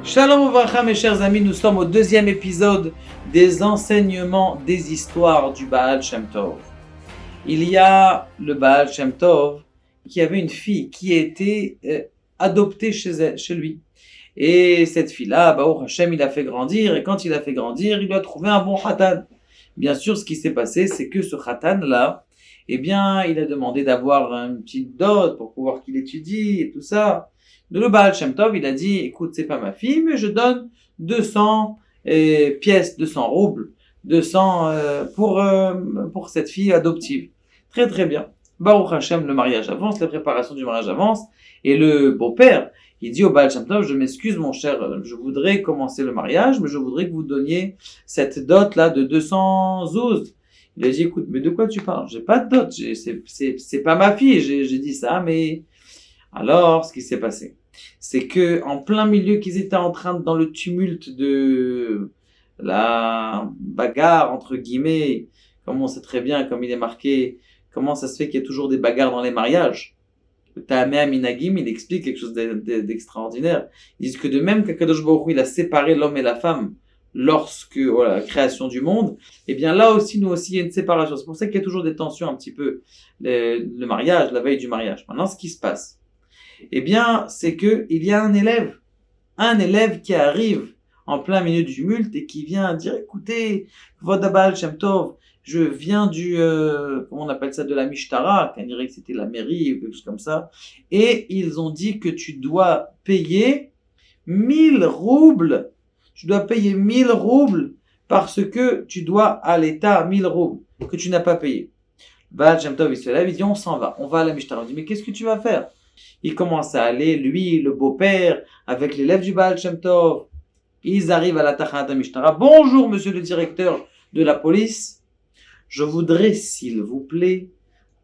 Shalom Uvracha mes chers amis, nous sommes au deuxième épisode des enseignements des histoires du Baal Shem Tov. Il y a le Baal Shem Tov qui avait une fille qui était adoptée chez lui. Et cette fille-là, Baruch Hashem, il a fait grandir, et quand il a fait grandir, il lui a trouvé un bon khatan. Bien sûr, ce qui s'est passé, c'est que ce khatan-là, eh bien, il a demandé d'avoir une petite dot pour pouvoir qu'il étudie et tout ça. Le Baal Shem Tov, il a dit, écoute, c'est pas ma fille, mais je donne 200 pièces, 200 roubles, 200 pour cette fille adoptive. Très très bien. Baruch Hashem, le mariage avance, la préparation du mariage avance, et le beau-père, il dit au Baal Shem Tov, je m'excuse mon cher, je voudrais commencer le mariage, mais je voudrais que vous donniez cette dot-là de 200 zouz. Il a dit, écoute, mais de quoi tu parles? J'ai pas de dot, c'est pas ma fille, j'ai dit ça, mais... Alors, ce qui s'est passé, c'est que en plein milieu qu'ils étaient en train dans le tumulte de la bagarre entre guillemets, comme on sait très bien, comme il est marqué, comment ça se fait qu'il y a toujours des bagarres dans les mariages. Le Ta'ameh Minagim, il explique quelque chose d'extraordinaire. Ils disent que de même qu'Akadosh Baruch Hu, il a séparé l'homme et la femme lorsque la création du monde, eh bien là aussi, nous aussi, il y a une séparation. C'est pour ça qu'il y a toujours des tensions un petit peu, le mariage, la veille du mariage. Maintenant, ce qui se passe, eh bien, c'est que il y a un élève qui arrive en plein milieu du tumulte et qui vient dire, écoutez, Kvod Baal Shem Tov, je viens comment on appelle ça, de la Mishtara, qu'on dirait que c'était la mairie ou quelque chose comme ça, et ils ont dit que tu dois payer 1000 roubles, parce que tu dois à l'État 1000 roubles, que tu n'as pas payé. Baal Shem Tov, il se lève, il dit, on s'en va, on va à la Mishtara. On dit, mais qu'est-ce que tu vas faire? Il commence à aller, lui, le beau-père, avec l'élève du Baal Shem Tov. Ils arrivent à la Tachanat Mishtara. Bonjour, monsieur le directeur de la police. Je voudrais, s'il vous plaît,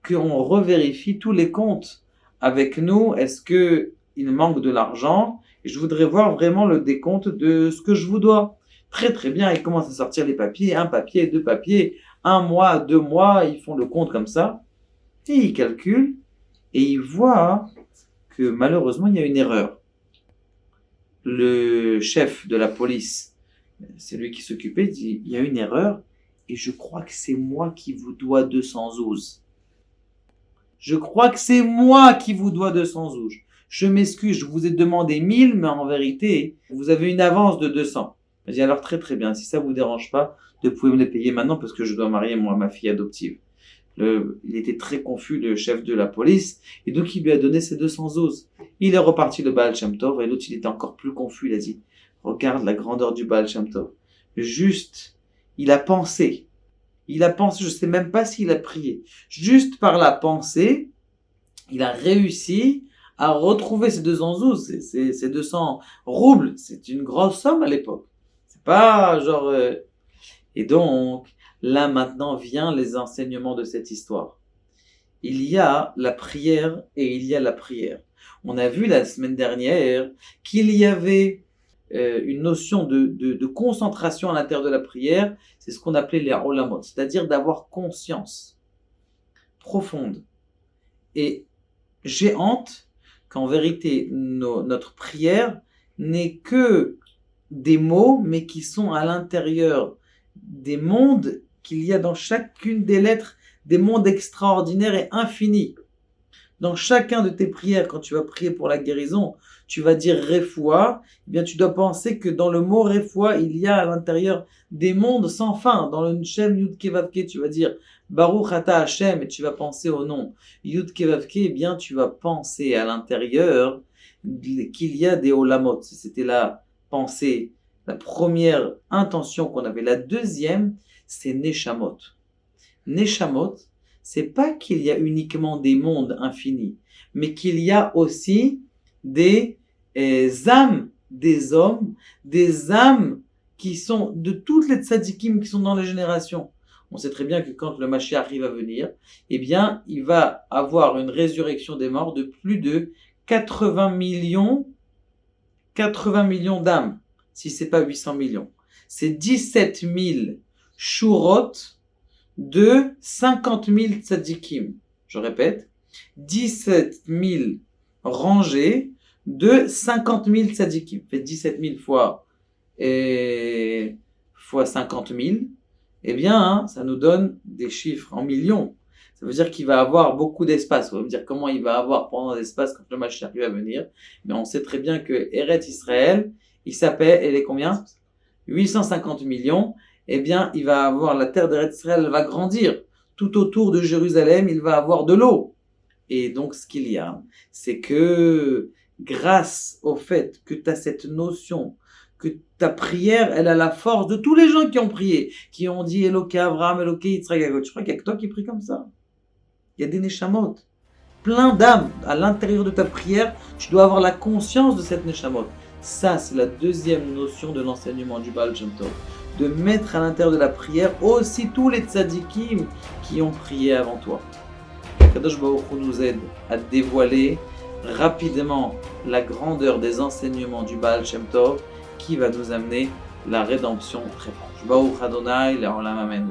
qu'on revérifie tous les comptes avec nous. Est-ce que il manque de l'argent? Et je voudrais voir vraiment le décompte de ce que je vous dois. Très très bien, ils commencent à sortir les papiers. Un papier, deux papiers, 1 mois, 2 mois. Ils font le compte comme ça. Et ils calculent. Et ils voient que malheureusement, il y a une erreur. Le chef de la police, c'est lui qui s'occupait, dit, il y a une erreur, et je crois que c'est moi qui vous dois 200 zouz. Je crois que c'est moi qui vous dois 200 zouz. Je m'excuse, je vous ai demandé 1000, mais en vérité, vous avez une avance de 200. Je dis, alors très très bien, si ça vous dérange pas, vous pouvez me les payer maintenant, parce que je dois marier moi ma fille adoptive. Il était très confus, le chef de la police, et donc il lui a donné ses 200 zouz. Il est reparti le Baal Shem Tov, et l'autre il était encore plus confus, il a dit, regarde la grandeur du Baal Shem Tov. Juste, il a pensé, je sais même pas s'il a prié, juste par la pensée, il a réussi à retrouver ses 200 zouz, ses 200 roubles, c'est une grosse somme à l'époque. C'est pas genre... Et donc, là maintenant vient les enseignements de cette histoire. Il y a la prière et il y a la prière. On a vu la semaine dernière qu'il y avait une notion de concentration à l'intérieur de la prière. C'est ce qu'on appelait les olamot, c'est-à-dire d'avoir conscience profonde et géante qu'en vérité notre prière n'est que des mots, mais qui sont à l'intérieur des mondes qu'il y a dans chacune des lettres, des mondes extraordinaires et infinis. Dans chacun de tes prières, quand tu vas prier pour la guérison, tu vas dire Refoua, eh bien tu dois penser que dans le mot Refoua, il y a à l'intérieur des mondes sans fin. Dans le Shem Yud Kevavke, tu vas dire Baruch Ata Hashem et tu vas penser au nom Yud Kevavke, eh bien tu vas penser à l'intérieur qu'il y a des Olamot. C'était la pensée, la première intention qu'on avait. La deuxième, c'est Neshamot. Neshamot, c'est pas qu'il y a uniquement des mondes infinis, mais qu'il y a aussi des âmes des hommes, des âmes qui sont de toutes les tzadikim qui sont dans les générations. On sait très bien que quand le Mashiach arrive à venir, eh bien, il va avoir une résurrection des morts de plus de 80 millions d'âmes, si c'est pas 800 millions. C'est 17 000 shurot de 50 000 tzadikim. Je répète, 17 000 rangées de 50 000 tzadikim. Fait 17 000 fois 50 000. Eh bien, ça nous donne des chiffres en millions. Ça veut dire qu'il va avoir beaucoup d'espace. On va me dire comment il va avoir pendant d'espace quand le Mashiach va venir. Mais on sait très bien que Eretz Israël, il s'appelle, elle est combien? 850 millions. Eh bien, il va avoir, la terre d'Eretz Israël, elle va grandir. Tout autour de Jérusalem, il va avoir de l'eau. Et donc, ce qu'il y a, c'est que grâce au fait que tu as cette notion, que ta prière, elle a la force de tous les gens qui ont prié, qui ont dit Eloké Abraham, Eloké Yitzhak, Yaakov. Je crois qu'il y a que toi qui prie comme ça. Il y a des neshamot, plein d'âmes à l'intérieur de ta prière. Tu dois avoir la conscience de cette neshamot. Ça, c'est la deuxième notion de l'enseignement du Baal Shem Tov. De mettre à l'intérieur de la prière aussi tous les tzadikim qui ont prié avant toi. Kadosh Baruch Hu nous aide à dévoiler rapidement la grandeur des enseignements du Baal Shem Tov qui va nous amener la rédemption très proche. Baruch Adonai, Le'olam Amen.